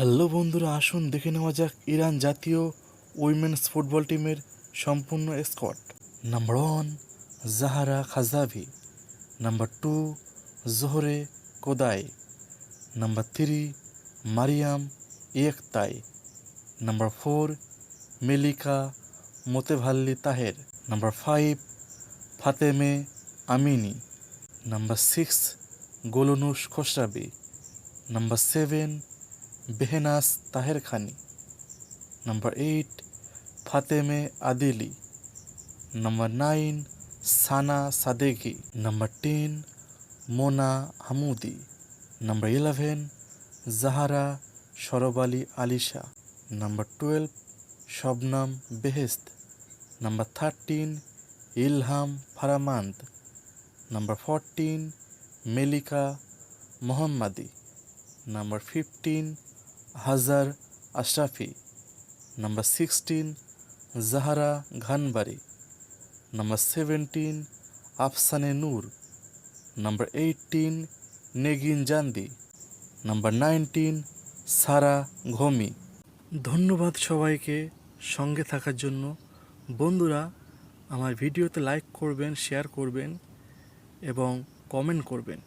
Hello বন্ধুরা, আসুন দেখে নেওয়া যাক ইরান জাতীয় উইমেন্স ফুটবল টিমের সম্পূর্ণ squad. Number 1 Zahra Khajavi, number 2 Zohreh Kodaei, number 3 Maryam Yektaei, number 4 Melika Motevalli Taher, number 5 Fatemeh Amini, number 6 Golnoush Khosravi, number 7 Behnaz Taher Khani, number 8 Fatemeh Adeli, number 9 Sana Sadeghi, number 10 Mona Hamoudi, number 11 Zahra Sarbali Alisha, number 12 Shabnam Behesht, number 13 Elham Farahmand, number 14 Melika Mohammadi, number 15 Hajar Ashrafi, number 16 জাহারা ঘানবারি, number 17 আফসানে নূর, number 18 Negin জান্দি, number 19 সারা ঘমি। ধন্যবাদ সবাইকে সঙ্গে থাকার জন্য। বন্ধুরা, আমার ভিডিওতে like করবেন, share করবেন এবং কমেন্ট করবেন।